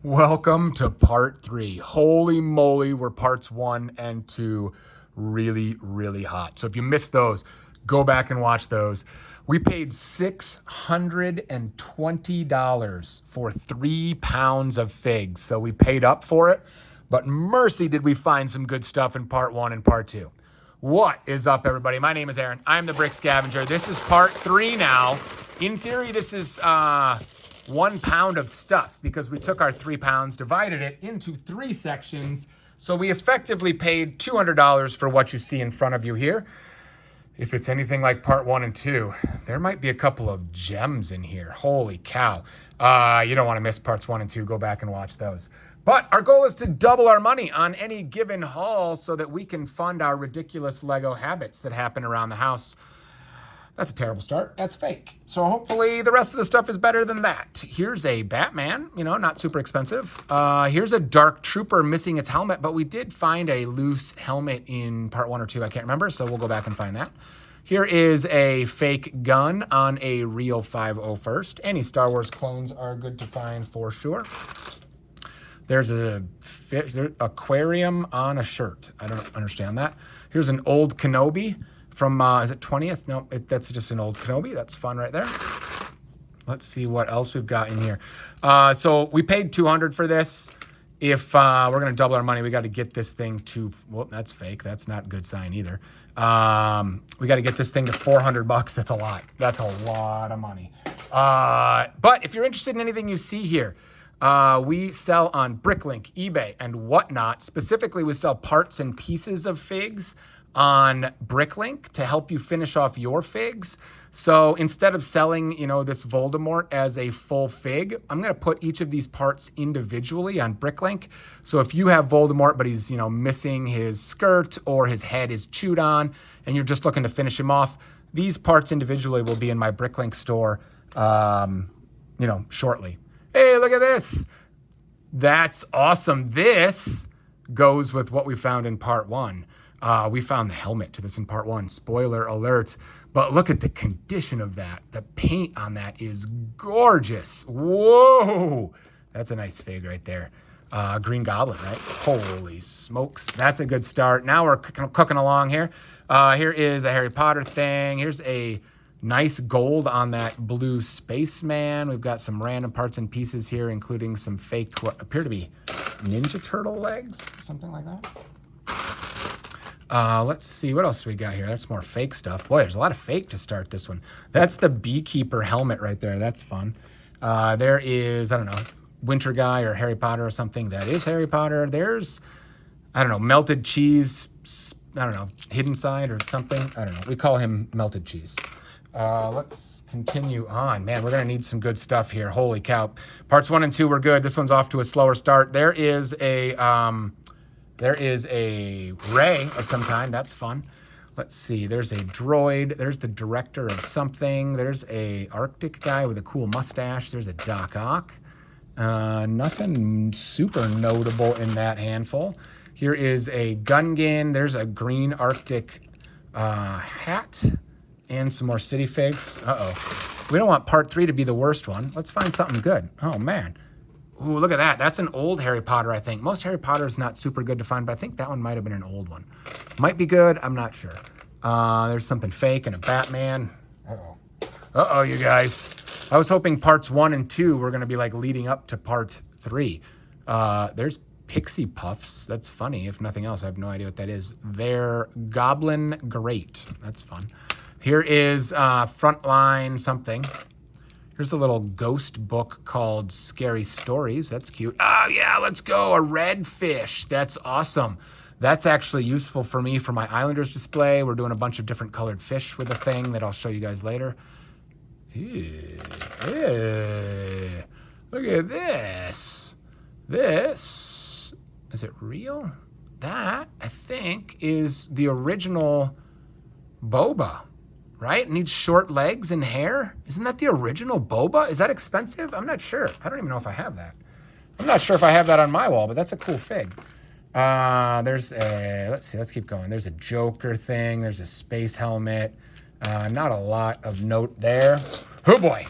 Welcome to part 3. Holy moly, were parts 1 and 2 really, really hot. So if you missed those, go back and watch those. We paid $620 for 3 pounds of figs. So we paid up for it, but mercy did we find some good stuff in part 1 and part 2. What is up, everybody? My name is Aaron. I'm the Brick Scavenger. This is part 3 now. In theory, this is 1 pound of stuff because we took our 3 pounds, divided it into 3 sections. So we effectively paid $200 for what you see in front of you here. If it's anything like part 1 and 2, there might be a couple of gems in here. Holy cow. You don't want to miss parts 1 and 2. Go back and watch those. But our goal is to double our money on any given haul so that we can fund our ridiculous Lego habits that happen around the house. That's a terrible start. That's fake. So hopefully the rest of the stuff is better than that. Here's a Batman, not super expensive. Here's a Dark Trooper missing its helmet, but we did find a loose helmet in part 1 or 2. I can't remember, so we'll go back and find that. Here is a fake gun on a real 501st. Any Star Wars clones are good to find for sure. There's a aquarium on a shirt. I don't understand that. Here's an old Kenobi from, is it 20th? No, that's just an old Kenobi. That's fun right there. Let's see what else we've got in here. So we paid $200 for this. If we're going to double our money, we got to get this thing to, well, that's fake. That's not a good sign either. We got to get this thing to $400. That's a lot. That's a lot of money. But if you're interested in anything you see here, we sell on Bricklink, eBay, and whatnot. Specifically, we sell parts and pieces of figs on Bricklink to help you finish off your figs. So instead of selling, this Voldemort as a full fig, I'm going to put each of these parts individually on Bricklink. So if you have Voldemort, but he's, missing his skirt or his head is chewed on, and you're just looking to finish him off, these parts individually will be in my Bricklink store, shortly. Hey, look at this. That's awesome. This goes with what we found in part 1. We found the helmet to this in part 1. Spoiler alert. But look at the condition of that. The paint on that is gorgeous. Whoa. That's a nice fig right there. Green Goblin, right? Holy smokes. That's a good start. Now we're cooking along here. Here is a Harry Potter thing. Here's a nice gold on that blue spaceman. We've got some random parts and pieces here, including some fake, what appear to be Ninja Turtle legs, something like that. Let's see, what else do we got here? That's more fake stuff. Boy, there's a lot of fake to start this one. That's the Beekeeper helmet right there. That's fun. There is, I don't know, Winter Guy or Harry Potter or something. That is Harry Potter. There's, I don't know, melted cheese, I don't know, hidden side or something. I don't know. We call him melted cheese. Let's continue on. Man, we're going to need some good stuff here. Holy cow. Parts 1 and 2 were good. This one's off to a slower start. There is a ray of some kind. That's fun. Let's see. There's a droid. There's the director of something. There's a Arctic guy with a cool mustache. There's a Doc Ock. Nothing super notable in that handful. Here is a Gungan. There's a green Arctic hat. And some more city figs. Uh-oh. We don't want part 3 to be the worst one. Let's find something good. Oh, man. Ooh, look at that. That's an old Harry Potter, I think. Most Harry Potter is not super good to find, but I think that one might have been an old one. Might be good. I'm not sure. There's something fake and a Batman. Uh-oh. Uh-oh, you guys. I was hoping parts 1 and 2 were going to be like leading up to part 3. There's Pixie Puffs. That's funny. If nothing else, I have no idea what that is. They're Goblin Great. That's fun. Here is Frontline something. Here's a little ghost book called Scary Stories. That's cute. Oh, yeah, let's go. A red fish. That's awesome. That's actually useful for me for my Islanders display. We're doing a bunch of different colored fish with a thing that I'll show you guys later. Ew. Look at this. This, is it real? That, I think, is the original Boba. Right? It needs short legs and hair. Isn't that the original Boba? Is that expensive? I'm not sure. I don't even know if I have that. I'm not sure if I have that on my wall, but that's a cool fig. There's a, let's see, let's keep going. There's a Joker thing. There's a space helmet. Not a lot of note there. Oh boy.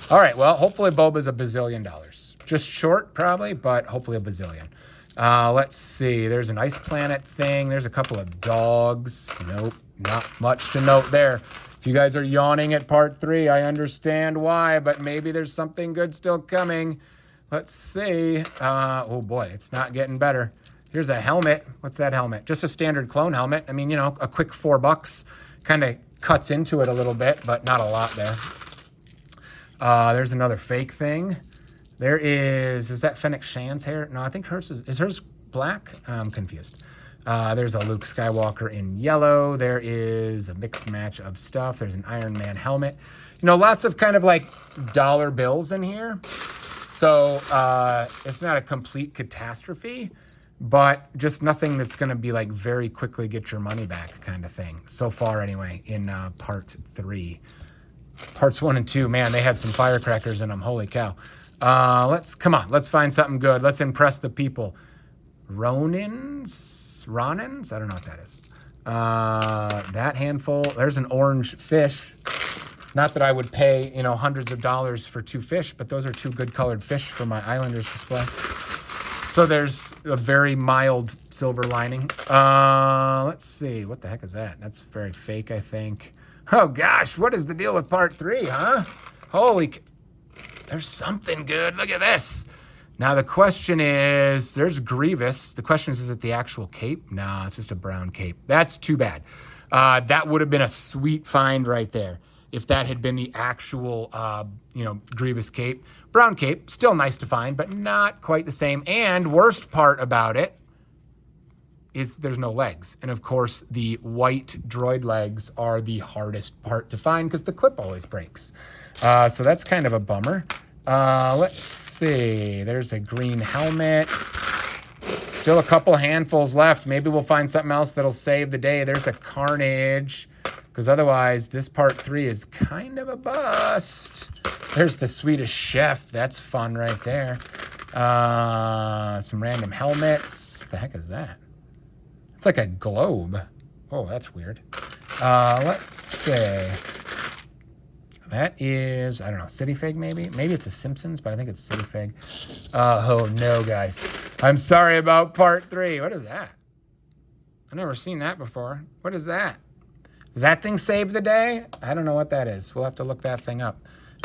All right, well, hopefully Boba's $1 bazillion. Just short, probably, but hopefully $1 bazillion. Let's see. There's an ice planet thing. There's a couple of dogs. Nope, not much to note there. If you guys are yawning at part 3, I understand why, but maybe there's something good still coming. Let's see. Oh boy, it's not getting better. Here's a helmet. What's that helmet? Just a standard clone helmet. I mean, you know, a quick $4. Kind of cuts into it a little bit, but not a lot there. There's another fake thing. There is that Fennec Shan's hair? No, I think hers is hers black? I'm confused. There's a Luke Skywalker in yellow. There is a mixed match of stuff. There's an Iron Man helmet. You know, lots of kind of like dollar bills in here. So it's not a complete catastrophe, but just nothing that's going to be like very quickly get your money back kind of thing. So far anyway, in part 3. Parts 1 and 2, man, they had some firecrackers in them. Holy cow. Come on, let's find something good. Let's impress the people. Ronins? I don't know what that is. That handful. There's an orange fish. Not that I would pay, you know, hundreds of dollars for 2 fish, but those are 2 good colored fish for my Islanders display. So there's a very mild silver lining. Let's see. What the heck is that? That's very fake, I think. Oh, gosh. What is the deal with part 3, huh? Holy... There's something good. Look at this. Now, the question is, there's Grievous. The question is it the actual cape? No, it's just a brown cape. That's too bad. That would have been a sweet find right there if that had been the actual, you know, Grievous cape. Brown cape, still nice to find, but not quite the same. And worst part about it is there's no legs. And, of course, the white droid legs are the hardest part to find because the clip always breaks. So that's kind of a bummer. Let's see. There's a green helmet. Still a couple handfuls left. Maybe we'll find something else that'll save the day. There's a Carnage. Because otherwise, this part 3 is kind of a bust. There's the Swedish Chef. That's fun right there. Some random helmets. What the heck is that? It's like a globe. Oh, that's weird. Let's see. That is, I don't know, City Fig maybe? Maybe it's a Simpsons, but I think it's City Fig. Oh, no, guys. I'm sorry about part 3. What is that? I've never seen that before. What is that? Does that thing save the day? I don't know what that is. We'll have to look that thing up.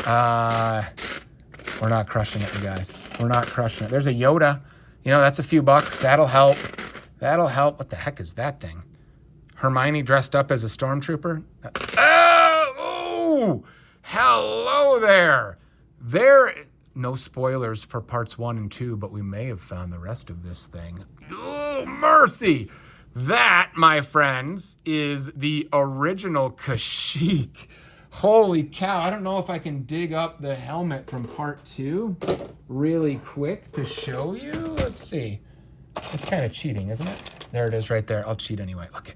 We're not crushing it, you guys. We're not crushing it. There's a Yoda. You know, that's a few bucks. That'll help. That'll help. What the heck is that thing? Hermione dressed up as a stormtrooper? Oh! Hello there. No spoilers for parts 1 and 2, but we may have found the rest of this thing. Oh, mercy. That, my friends, is the original Kashyyyk. Holy cow. I don't know if I can dig up the helmet from part 2 really quick to show you. Let's see. It's kind of cheating, isn't it? There it is right there. I'll cheat anyway. Look it.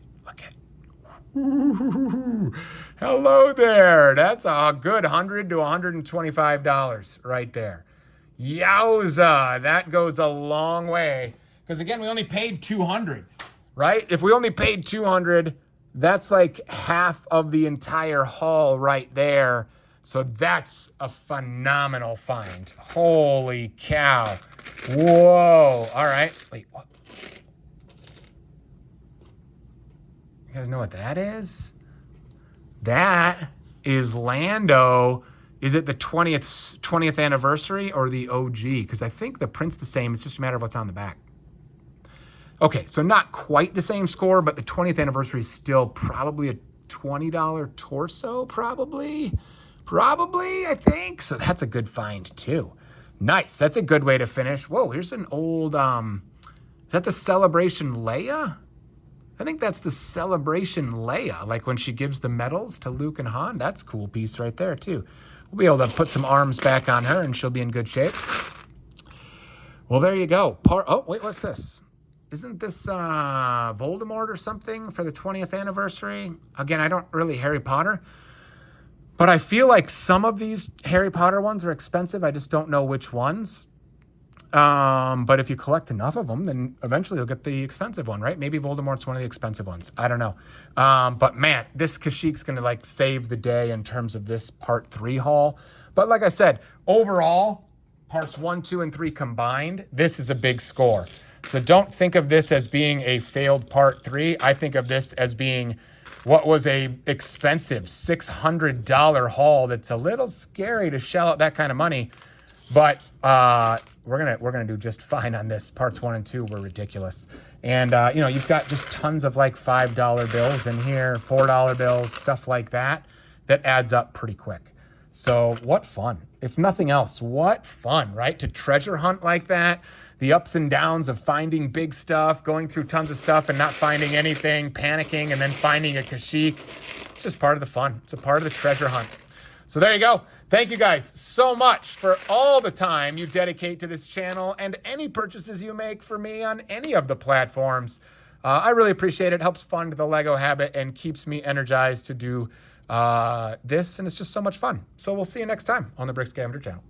Ooh, hello there. That's a good $100 to $125 right there. Yowza. That goes a long way. Because again, we only paid $200, right? If we only paid $200, that's like half of the entire haul right there. So that's a phenomenal find. Holy cow. Whoa. All right. Wait, what? You guys know what that is? That is Lando. Is it the 20th anniversary or the OG? Because I think the print's the same. It's just a matter of what's on the back. Okay, so not quite the same score, but the 20th anniversary is still probably a $20 torso, probably, I think. So that's a good find, too. Nice. That's a good way to finish. Whoa, here's an old, is that the Celebration Leia? I think that's the Celebration Leia, like when she gives the medals to Luke and Han. That's a cool piece right there, too. We'll be able to put some arms back on her, and she'll be in good shape. Well, there you go. Oh, wait, what's this? Isn't this Voldemort or something for the 20th anniversary? Again, I don't really Harry Potter, but I feel like some of these Harry Potter ones are expensive. I just don't know which ones. But if you collect enough of them, then eventually you'll get the expensive one, right? Maybe Voldemort's one of the expensive ones. I don't know. But man, this Kashik's going to like save the day in terms of this part 3 haul. But like I said, overall, parts 1, 2, and 3 combined, this is a big score. So don't think of this as being a failed part 3. I think of this as being what was a expensive $600 haul that's a little scary to shell out that kind of money. But we're gonna do just fine on this. Parts 1 and 2 were ridiculous. And you know, you've got just tons of like $5 bills in here, $4 bills, stuff like that, that adds up pretty quick. So what fun. If nothing else, what fun, right? To treasure hunt like that. The ups and downs of finding big stuff, going through tons of stuff and not finding anything, panicking, and then finding a Kashik. It's just part of the fun. It's a part of the treasure hunt. So there you go. Thank you guys so much for all the time you dedicate to this channel and any purchases you make for me on any of the platforms. I really appreciate it. Helps fund the Lego habit and keeps me energized to do this. And it's just so much fun. So we'll see you next time on the Brick Scavenger channel.